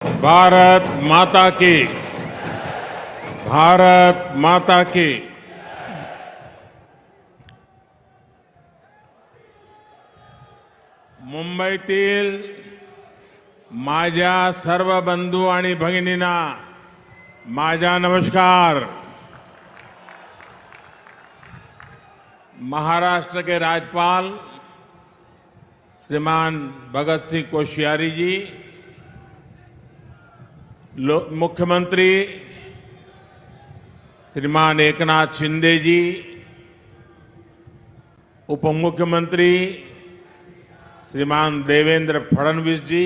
भारत माता की, भारत माता की। मुंबईतील माझ्या सर्व बंधू आणि भगिनींना माझा नमस्कार। महाराष्ट्र के राज्यपाल श्रीमान भगत सिंह कोश्यारी जी, मुख्यमंत्री श्रीमान एकनाथ शिंदे जी, उप मुख्यमंत्री श्रीमान देवेंद्र फडणवीस जी,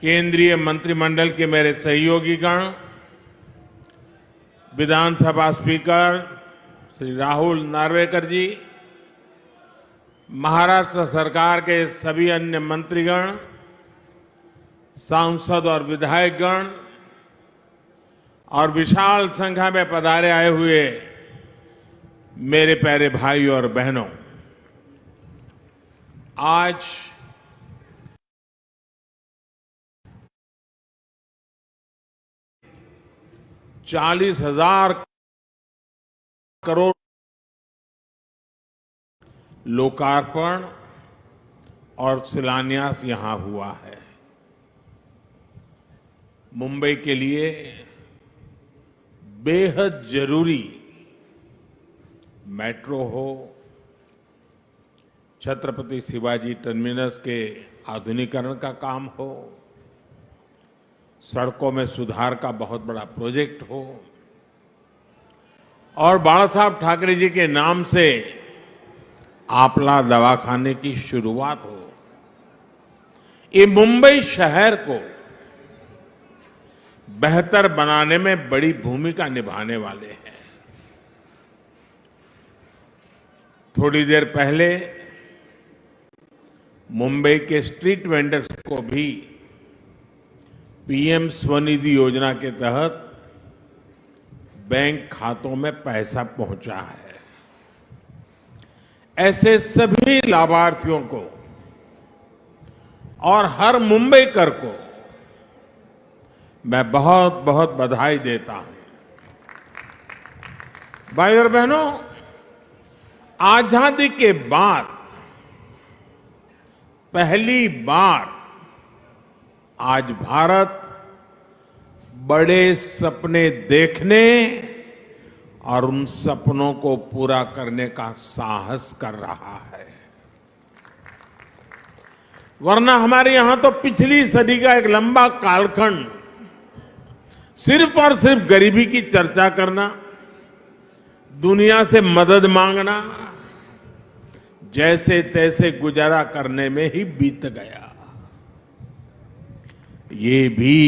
केंद्रीय मंत्रिमंडल के मेरे सहयोगीगण, विधानसभा स्पीकर श्री राहुल नार्वेकर जी, महाराष्ट्र सरकार के सभी अन्य मंत्रीगण, सांसद और विधायकगण और विशाल संख्या में पधारे आए हुए मेरे प्यारे भाई और बहनों, आज ₹40,000 करोड़ लोकार्पण और शिलान्यास यहां हुआ है। मुंबई के लिए बेहद जरूरी मेट्रो हो, छत्रपति शिवाजी टर्मिनस के आधुनिकीकरण का काम हो, सड़कों में सुधार का बहुत बड़ा प्रोजेक्ट हो और बाला साहब ठाकरे जी के नाम से आपला दवाखाने की शुरुआत हो, ये मुंबई शहर को बेहतर बनाने में बड़ी भूमिका निभाने वाले हैं। थोड़ी देर पहले मुंबई के स्ट्रीट वेंडर्स को भी पीएम स्वनिधि योजना के तहत बैंक खातों में पैसा पहुंचा है। ऐसे सभी लाभार्थियों को और हर मुंबईकर को मैं बहुत बहुत बधाई देता हूं। भाई और बहनों, आजादी के बाद पहली बार आज भारत बड़े सपने देखने और उन सपनों को पूरा करने का साहस कर रहा है। वरना हमारे यहां तो पिछली सदी का एक लंबा कालखंड सिर्फ और सिर्फ गरीबी की चर्चा करना, दुनिया से मदद मांगना, जैसे तैसे गुजारा करने में ही बीत गया। ये भी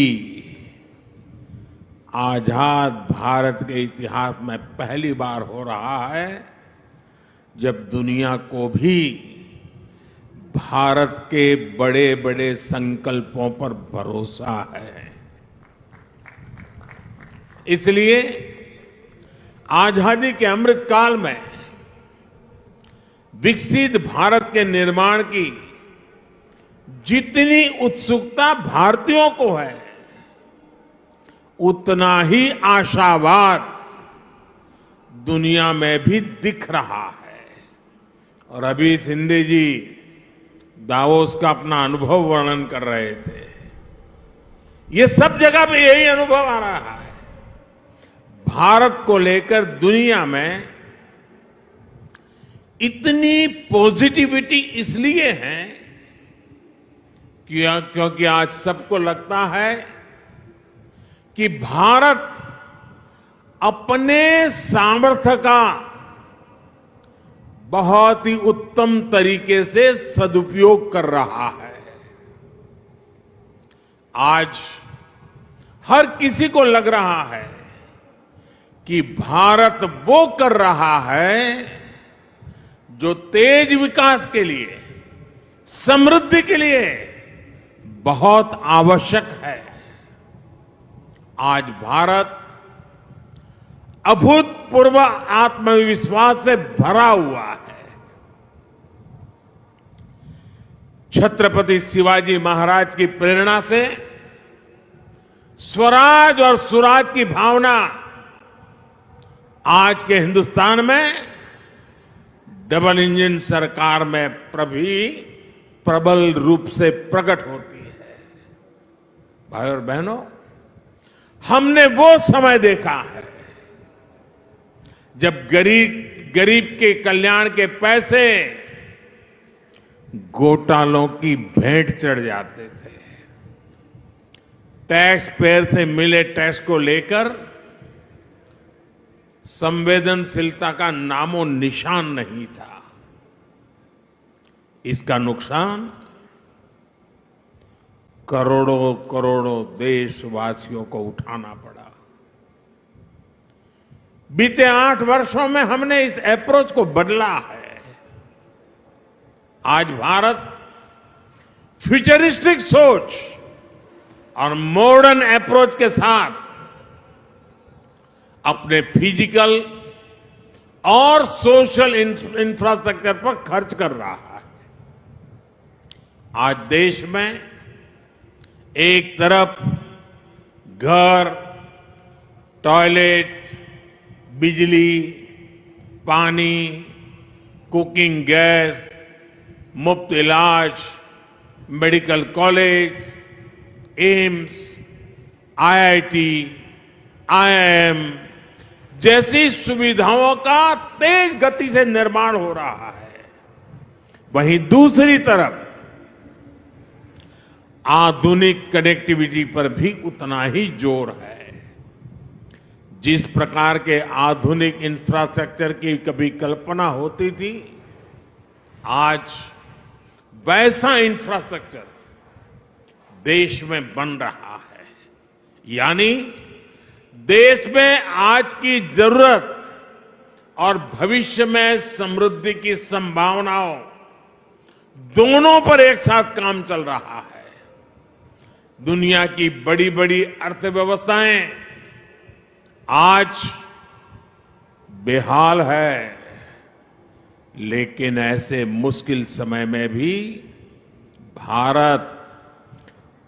आजाद भारत के इतिहास में पहली बार हो रहा है जब दुनिया को भी भारत के बड़े बड़े संकल्पों पर भरोसा है। इसलिए आजादी के अमृत काल में विकसित भारत के निर्माण की जितनी उत्सुकता भारतीयों को है, उतना ही आशावाद दुनिया में भी दिख रहा है। और अभी शिंदे जी दावोस का अपना अनुभव वर्णन कर रहे थे। ये सब जगह पे यही अनुभव आ रहा है। भारत को लेकर दुनिया में इतनी पॉजिटिविटी इसलिए है क्योंकि आज सबको लगता है कि भारत अपने सामर्थ्य का बहुत ही उत्तम तरीके से सदुपयोग कर रहा है। आज हर किसी को लग रहा है कि भारत वो कर रहा है जो तेज विकास के लिए, समृद्धि के लिए बहुत आवश्यक है। आज भारत अभूतपूर्व आत्मविश्वास से भरा हुआ है। छत्रपति शिवाजी महाराज की प्रेरणा से स्वराज और सुराज की भावना आज के हिंदुस्तान में डबल इंजन सरकार में प्रबल रूप से प्रकट होती है। भाई और बहनों, हमने वो समय देखा है जब गरीब के कल्याण के पैसे घोटालों की भेंट चढ़ जाते थे। टैक्स पेयर से मिले टैक्स को लेकर संवेदनशीलता का नामो निशान नहीं था। इसका नुकसान करोड़ों करोड़ों देशवासियों को उठाना पड़ा। बीते 8 वर्षों में हमने इस अप्रोच को बदला है। आज भारत फ्यूचरिस्टिक सोच और मॉडर्न अप्रोच के साथ अपने फिजिकल और सोशल इंफ्रास्ट्रक्चर पर खर्च कर रहा है। आज देश में एक तरफ घर, टॉयलेट, बिजली, पानी, कुकिंग गैस, मुफ्त इलाज, medical college, AIIMS, IIT, IIM जैसी सुविधाओं का तेज गति से निर्माण हो रहा है। वहीं दूसरी तरफ आधुनिक कनेक्टिविटी पर भी उतना ही जोर है। जिस प्रकार के आधुनिक इंफ्रास्ट्रक्चर की कभी कल्पना होती थी, आज वैसा इंफ्रास्ट्रक्चर देश में बन रहा है। यानी देश में आज की जरूरत और भविष्य में समृद्धि की संभावनाओं दोनों पर एक साथ काम चल रहा है। दुनिया की बड़ी बड़ी अर्थव्यवस्थाएं आज बेहाल है, लेकिन ऐसे मुश्किल समय में भी भारत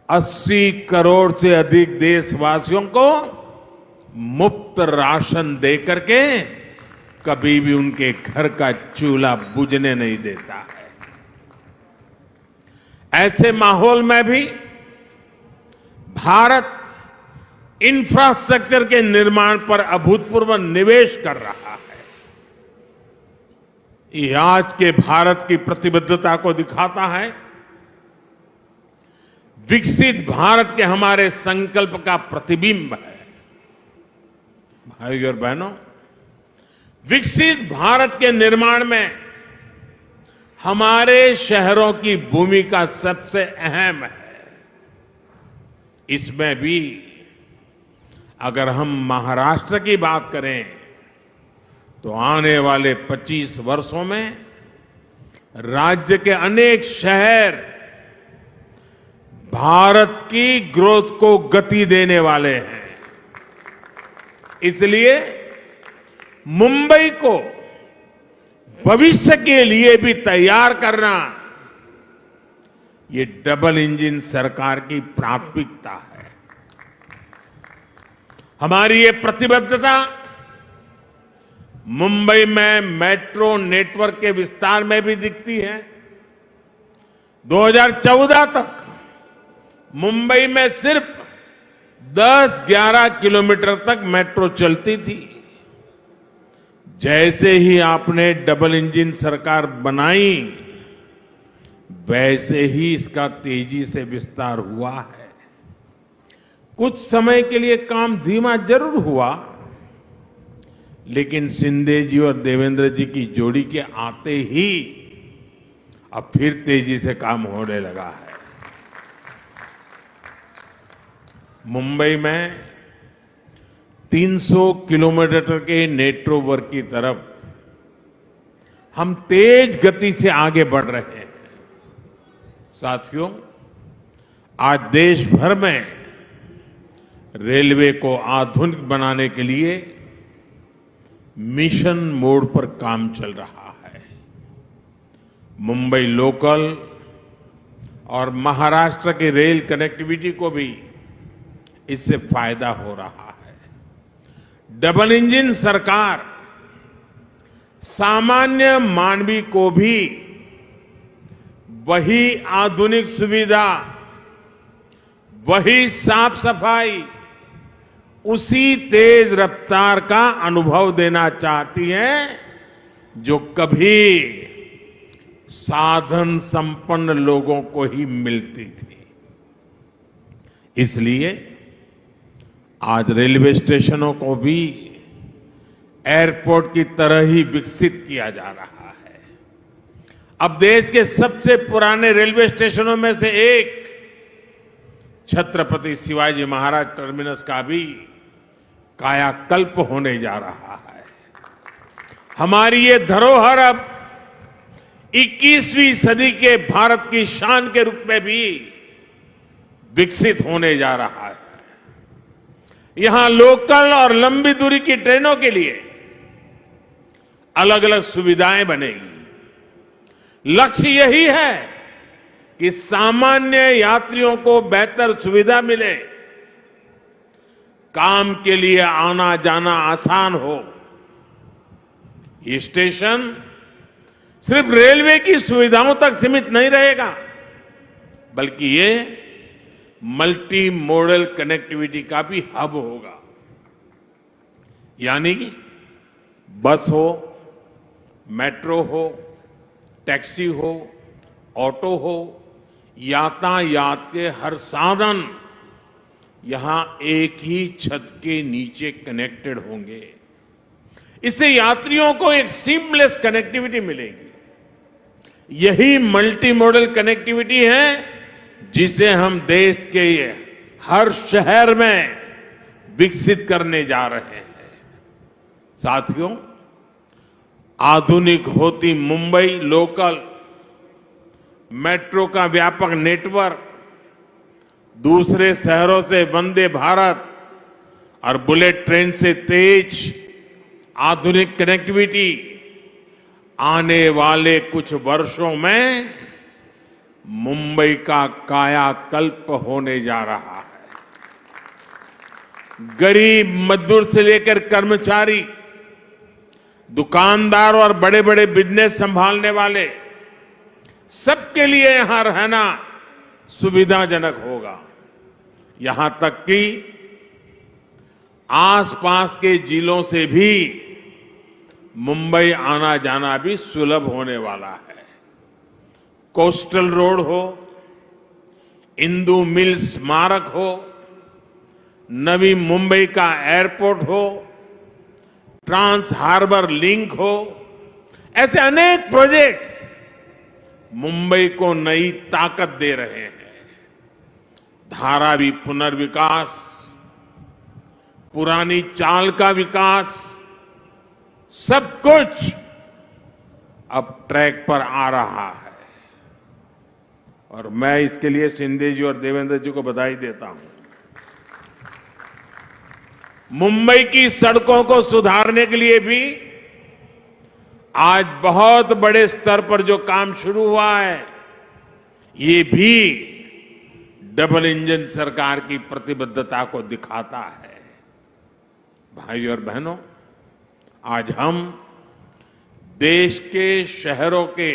80 करोड़ से अधिक देशवासियों को मुफ्त राशन देकर के कभी भी उनके घर का चूल्हा बुझने नहीं देता है। ऐसे माहौल में भी भारत इंफ्रास्ट्रक्चर के निर्माण पर अभूतपूर्व निवेश कर रहा है। ये आज के भारत की प्रतिबद्धता को दिखाता है। विकसित भारत के हमारे संकल्प का प्रतिबिंब है। भाई और बहनों, विकसित भारत के निर्माण में हमारे शहरों की भूमिका सबसे अहम है। इसमें भी अगर हम महाराष्ट्र की बात करें तो आने वाले 25 वर्षों में राज्य के अनेक शहर भारत की ग्रोथ को गति देने वाले हैं। इसलिए मुंबई को भविष्य के लिए भी तैयार करना ये डबल इंजन सरकार की प्राथमिकता है। हमारी ये प्रतिबद्धता मुंबई में मेट्रो नेटवर्क के विस्तार में भी दिखती है। 2014 तक मुंबई में सिर्फ 10-11 किलोमीटर तक मेट्रो चलती थी। जैसे ही आपने डबल इंजन सरकार बनाई, वैसे ही इसका तेजी से विस्तार हुआ है। कुछ समय के लिए काम धीमा जरूर हुआ, लेकिन शिंदे जी और देवेंद्र जी की जोड़ी के आते ही अब फिर तेजी से काम होने लगा है। मुंबई में 300 किलोमीटर के नेटवर्क की तरफ हम तेज गति से आगे बढ़ रहे हैं। साथियों, आज देश भर में रेलवे को आधुनिक बनाने के लिए मिशन मोड पर काम चल रहा है। मुंबई लोकल, और महाराष्ट्र की रेल कनेक्टिविटी को भी इससे फायदा हो रहा है। डबल इंजन सरकार सामान्य मानवी को भी वही आधुनिक सुविधा, वही साफ सफाई, उसी तेज रफ्तार का अनुभव देना चाहती है जो कभी साधन संपन्न लोगों को ही मिलती थी। इसलिए आज रेलवे स्टेशनों को भी एयरपोर्ट की तरह ही विकसित किया जा रहा है। अब देश के सबसे पुराने रेलवे स्टेशनों में से एक छत्रपति शिवाजी महाराज टर्मिनस का भी कायाकल्प होने जा रहा है। हमारी ये धरोहर अब 21वीं सदी के भारत की शान के रूप में भी विकसित होने जा रहा है। यहां लोकल और लंबी दूरी की ट्रेनों के लिए अलग अलग सुविधाएं बनेगी। लक्ष्य यही है कि सामान्य यात्रियों को बेहतर सुविधा मिले, काम के लिए आना जाना आसान हो। ये स्टेशन सिर्फ रेलवे की सुविधाओं तक सीमित नहीं रहेगा, बल्कि ये मल्टी मॉडल कनेक्टिविटी का भी हब होगा। यानी कि बस हो, मेट्रो हो, टैक्सी हो, ऑटो हो, यातायात के हर साधन यहां एक ही छत के नीचे कनेक्टेड होंगे। इससे यात्रियों को एक सीमलेस कनेक्टिविटी मिलेगी। यही मल्टी मॉडल कनेक्टिविटी है जिसे हम देश के हर शहर में विकसित करने जा रहे हैं। साथियों, आधुनिक होती मुंबई लोकल मेट्रो का व्यापक नेटवर्क, दूसरे शहरों से वंदे भारत और बुलेट ट्रेन से तेज आधुनिक कनेक्टिविटी आने वाले कुछ वर्षों में मुंबई का कायाकल्प होने जा रहा है। गरीब मजदूर से लेकर कर्मचारी, दुकानदार और बड़े बड़े बिजनेस संभालने वाले सबके लिए यहां रहना सुविधाजनक होगा। यहां तक कि आसपास के जिलों से भी मुंबई आना जाना भी सुलभ होने वाला है। कोस्टल रोड हो, इंदू मिल स्मारक हो, नवी मुंबई का एयरपोर्ट हो, ट्रांस हार्बर लिंक हो, ऐसे अनेक प्रोजेक्ट्स मुंबई को नई ताकत दे रहे हैं। धारावी पुनर्विकास, पुरानी चाल का विकास, सब कुछ अब ट्रैक पर आ रहा है। और मैं इसके लिए शिंदे जी और देवेंद्र जी को बधाई देता हूं। मुंबई की सड़कों को सुधारने के लिए भी आज बहुत बड़े स्तर पर जो काम शुरू हुआ है, ये भी डबल इंजन सरकार की प्रतिबद्धता को दिखाता है। भाइयों और बहनों, आज हम देश के शहरों के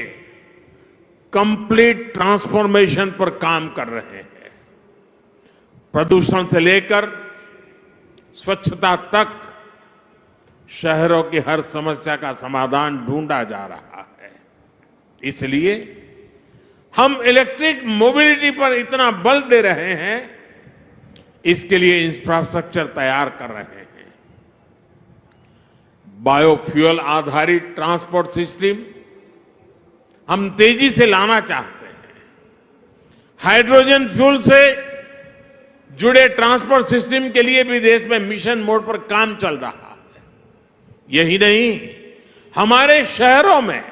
कंप्लीट ट्रांसफॉर्मेशन पर काम कर रहे हैं। प्रदूषण से लेकर स्वच्छता तक शहरों की हर समस्या का समाधान ढूंढा जा रहा है। इसलिए हम इलेक्ट्रिक मोबिलिटी पर इतना बल दे रहे हैं, इसके लिए इंफ्रास्ट्रक्चर तैयार कर रहे हैं। बायोफ्यूल आधारित ट्रांसपोर्ट सिस्टम हम तेजी से लाना चाहते हैं। हाइड्रोजन फ्यूल से जुड़े ट्रांसपोर्ट सिस्टम के लिए भी देश में मिशन मोड पर काम चल रहा है। यही नहीं, हमारे शहरों में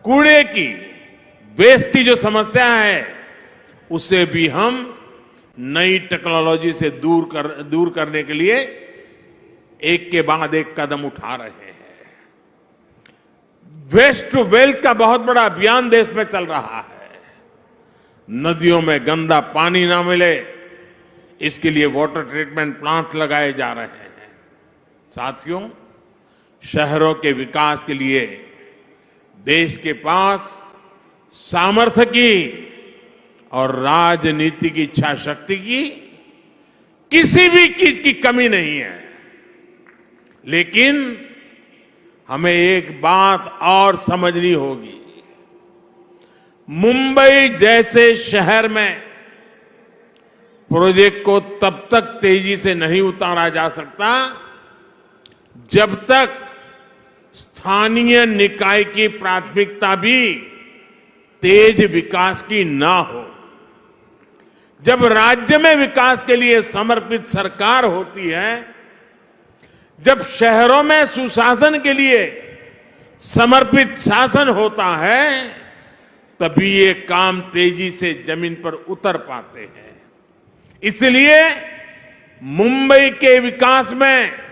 कूड़े की, वेस्ट की जो समस्या है, उसे भी हम नई टेक्नोलॉजी से दूर करने के लिए एक के बाद एक कदम उठा रहे हैं। वेस्ट टू वेल्थ का बहुत बड़ा अभियान देश में चल रहा है। नदियों में गंदा पानी ना मिले, इसके लिए वाटर ट्रीटमेंट प्लांट लगाए जा रहे हैं। साथियों, शहरों के विकास के लिए देश के पास सामर्थ्य की और राजनीति की इच्छा शक्ति की किसी भी चीज की कमी नहीं है। लेकिन हमें एक बात और समझनी होगी, मुंबई जैसे शहर में प्रोजेक्ट को तब तक तेजी से नहीं उतारा जा सकता जब तक स्थानीय निकाय की प्राथमिकता भी तेज विकास की ना हो। जब राज्य में विकास के लिए समर्पित सरकार होती है, जब शहरों में सुशासन के लिए समर्पित शासन होता है, तभी ये काम तेजी से जमीन पर उतर पाते हैं। इसलिए मुंबई के विकास में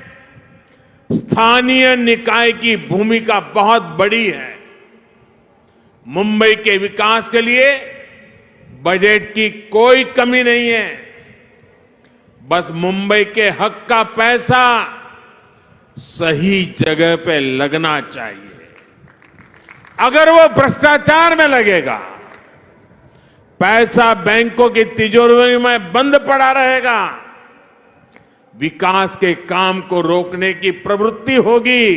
स्थानीय निकाय की भूमिका बहुत बड़ी है। मुंबई के विकास के लिए बजट की कोई कमी नहीं है। बस मुंबई के हक का पैसा सही जगह पे लगना चाहिए। अगर वो भ्रष्टाचार में लगेगा, पैसा बैंकों की तिजोरी में बंद पड़ा रहेगा, विकास के काम को रोकने की प्रवृत्ति होगी,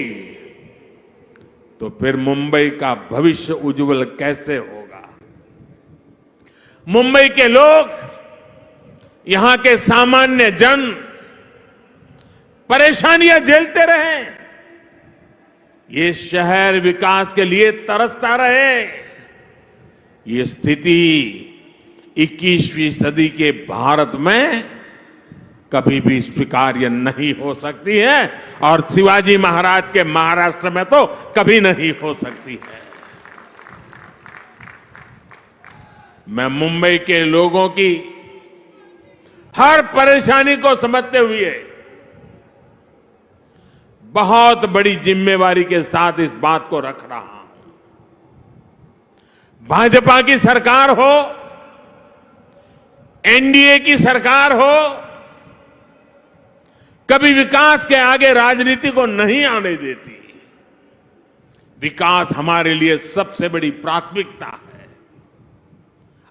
तो फिर मुंबई का भविष्य उज्जवल कैसे होगा? मुंबई के लोग, यहां के सामान्य जन परेशानियां झेलते रहे, ये शहर विकास के लिए तरसता रहे। ये स्थिति 21वीं सदी के भारत में कभी भी स्वीकार्य नहीं हो सकती है और शिवाजी महाराज के महाराष्ट्र में तो कभी नहीं हो सकती है। मैं मुंबई के लोगों की हर परेशानी को समझते हुए बहुत बड़ी जिम्मेवारी के साथ इस बात को रख रहा हूं। भाजपा की सरकार हो, एनडीए की सरकार हो, कभी विकास के आगे राजनीति को नहीं आने देती। विकास हमारे लिए सबसे बड़ी प्राथमिकता है।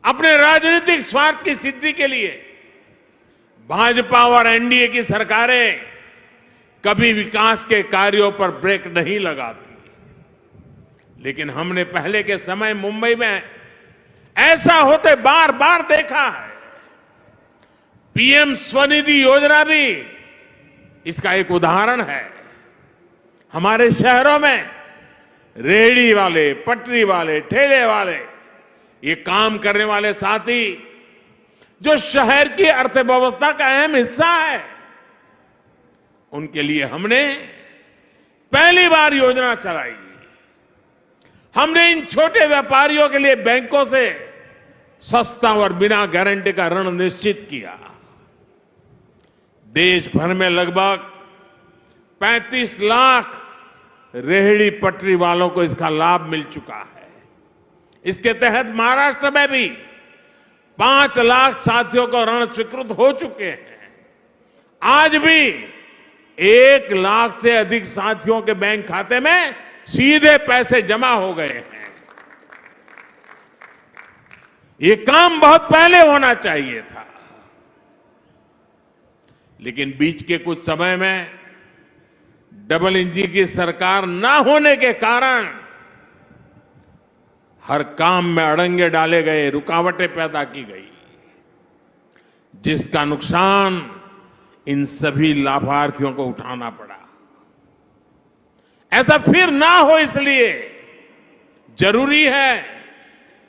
अपने राजनीतिक स्वार्थ की सिद्धि के लिए भाजपा और एनडीए की सरकारें कभी विकास के कार्यों पर ब्रेक नहीं लगाती। लेकिन हमने पहले के समय मुंबई में ऐसा होते बार बार देखा है। पीएम स्वनिधि योजना भी इसका एक उदाहरण है। हमारे शहरों में रेहड़ी वाले, पटरी वाले, ठेले वाले, ये काम करने वाले साथी जो शहर की अर्थव्यवस्था का अहम हिस्सा है, उनके लिए हमने पहली बार योजना चलाई। हमने इन छोटे व्यापारियों के लिए बैंकों से सस्ता और बिना गारंटी का ऋण निश्चित किया। देश भर में लगभग 35 लाख रेहड़ी पटरी वालों को इसका लाभ मिल चुका है। इसके तहत महाराष्ट्र में भी 5 लाख साथियों को ऋण स्वीकृत हो चुके हैं। आज भी 1 लाख से अधिक साथियों के बैंक खाते में सीधे पैसे जमा हो गए हैं। ये काम बहुत पहले होना चाहिए था, लेकिन बीच के कुछ समय में डबल इंजन की सरकार ना होने के कारण हर काम में अड़ंगे डाले गए, रुकावटें पैदा की गई, जिसका नुकसान इन सभी लाभार्थियों को उठाना पड़ा। ऐसा फिर ना हो, इसलिए जरूरी है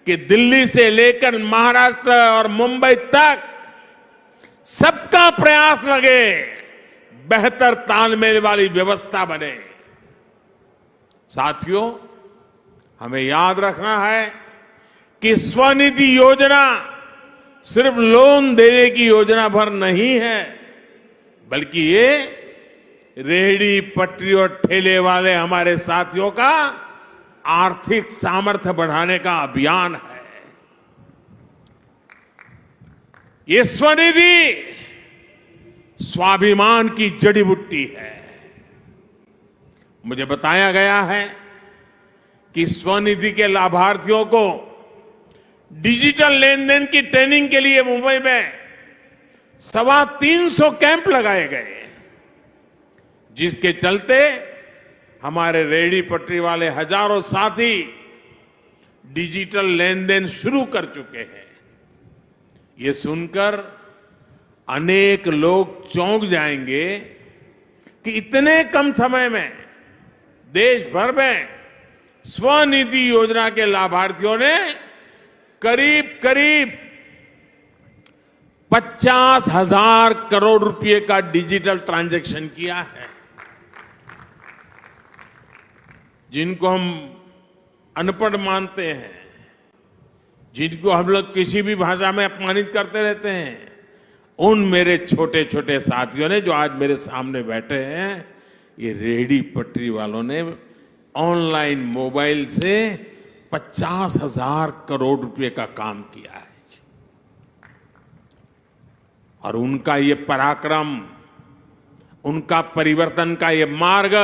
कि दिल्ली से लेकर महाराष्ट्र और मुंबई तक सबका प्रयास लगे, बेहतर तालमेल वाली व्यवस्था बने। साथियों, हमें याद रखना है कि स्वनिधि योजना सिर्फ लोन देने की योजना भर नहीं है, बल्कि ये रेहड़ी पटरी और ठेले वाले हमारे साथियों का आर्थिक सामर्थ्य बढ़ाने का अभियान है। ये स्वनिधि स्वाभिमान की जड़ी बूटी है। मुझे बताया गया है कि स्वनिधि के लाभार्थियों को डिजिटल लेन देन की ट्रेनिंग के लिए मुंबई में 350 कैंप लगाए गए, जिसके चलते हमारे रेहड़ी पटरी वाले हजारों साथी डिजिटल लेन देन शुरू कर चुके हैं। ये सुनकर अनेक लोग चौंक जाएंगे कि इतने कम समय में देश भर में स्वनिधि योजना के लाभार्थियों ने करीब करीब 50,000 करोड़ रुपए का डिजिटल ट्रांजैक्शन किया है। जिनको हम अनपढ़ मानते हैं, जिनको हम लोग किसी भी भाषा में अपमानित करते रहते हैं, उन मेरे छोटे छोटे साथियों ने जो आज मेरे सामने बैठे हैं, ये रेहड़ी पटरी वालों ने ऑनलाइन मोबाइल से 50,000 करोड़ रुपए का काम किया है। और उनका ये पराक्रम, उनका परिवर्तन का ये मार्ग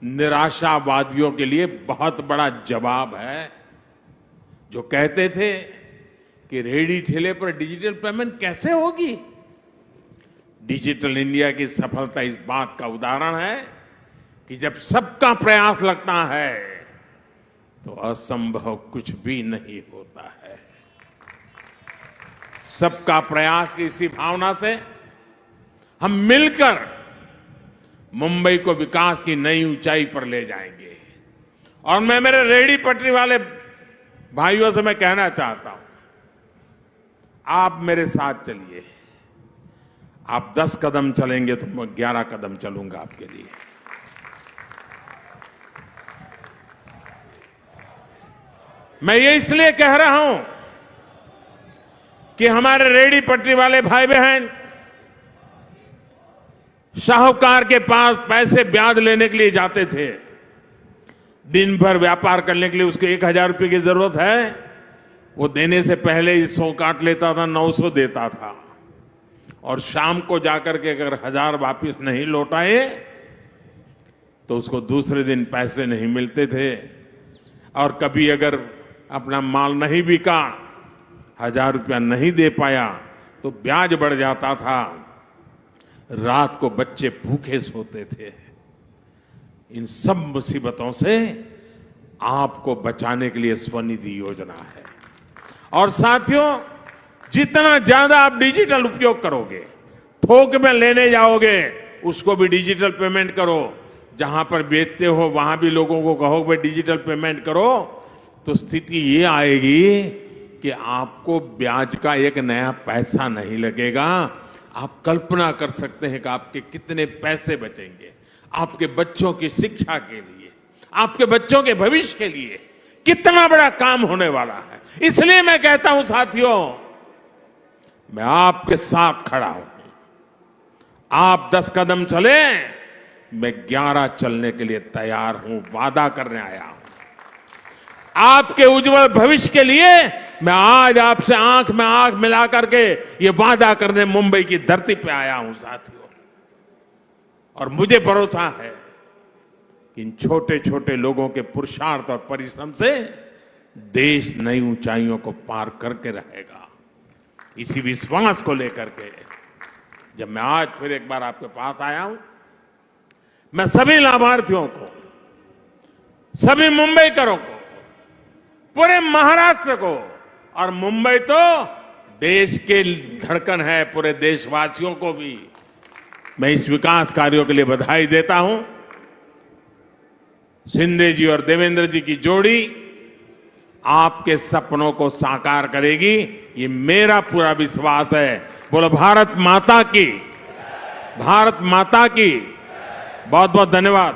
निराशावादियों के लिए बहुत बड़ा जवाब है, जो कहते थे कि रेहड़ी ठेले पर डिजिटल पेमेंट कैसे होगी। डिजिटल इंडिया की सफलता इस बात का उदाहरण है कि जब सबका प्रयास लगता है तो असंभव कुछ भी नहीं होता है। सबका प्रयास की इसी भावना से हम मिलकर मुंबई को विकास की नई ऊंचाई पर ले जाएंगे। और मैं मेरे रेहड़ी पटरी वाले भाइयों से मैं कहना चाहता हूं, आप मेरे साथ चलिए। आप 10 कदम चलेंगे तो मैं 11 कदम चलूंगा आपके लिए। मैं ये इसलिए कह रहा हूं कि हमारे रेहड़ी पटरी वाले भाई बहन साहूकार के पास पैसे ब्याज लेने के लिए जाते थे। दिन भर व्यापार करने के लिए उसको 1,000 रुपए की जरूरत है, वो देने से पहले ही 100 काट लेता था, 900 देता था। और शाम को जाकर के अगर 1,000 वापिस नहीं लौटाए तो उसको दूसरे दिन पैसे नहीं मिलते थे। और कभी अगर अपना माल नहीं बिका, 1,000 रुपया नहीं दे पाया तो ब्याज बढ़ जाता था। रात को बच्चे भूखे सोते थे। इन सब मुसीबतों से आपको बचाने के लिए स्वनिधि योजना है। और साथियों, जितना ज्यादा आप डिजिटल उपयोग करोगे, थोक में लेने जाओगे, उसको भी डिजिटल पेमेंट करो। जहां पर बेचते हो वहां भी लोगों को कहो भाई डिजिटल पेमेंट करो, तो स्थिति ये आएगी कि आपको ब्याज का एक नया पैसा नहीं लगेगा। आप कल्पना कर सकते हैं कि आपके कितने पैसे बचेंगे। आपके बच्चों की शिक्षा के लिए, आपके बच्चों के भविष्य के लिए कितना बड़ा काम होने वाला है। इसलिए मैं कहता हूं साथियों, मैं आपके साथ खड़ा हूं। आप 10 कदम चले, मैं 11 चलने के लिए तैयार हूं। वादा करने आया हूं आपके उज्जवल भविष्य के लिए। मैं आज आपसे आंख में आंख मिला करके ये वादा करने मुंबई की धरती पे आया हूं साथियों। और मुझे भरोसा है कि इन छोटे छोटे लोगों के पुरुषार्थ और परिश्रम से देश नई ऊंचाइयों को पार करके रहेगा। इसी विश्वास को लेकर के जब मैं आज फिर एक बार आपके पास आया हूं, मैं सभी लाभार्थियों को, सभी मुंबईकरों को, पूरे महाराष्ट्र को, और मुंबई तो देश के धड़कन है, पूरे देशवासियों को भी मैं इस विकास कार्यों के लिए बधाई देता हूं। शिंदे जी और देवेंद्र जी की जोड़ी आपके सपनों को साकार करेगी, ये मेरा पूरा विश्वास है। बोलो भारत माता की, भारत माता की। बहुत बहुत धन्यवाद।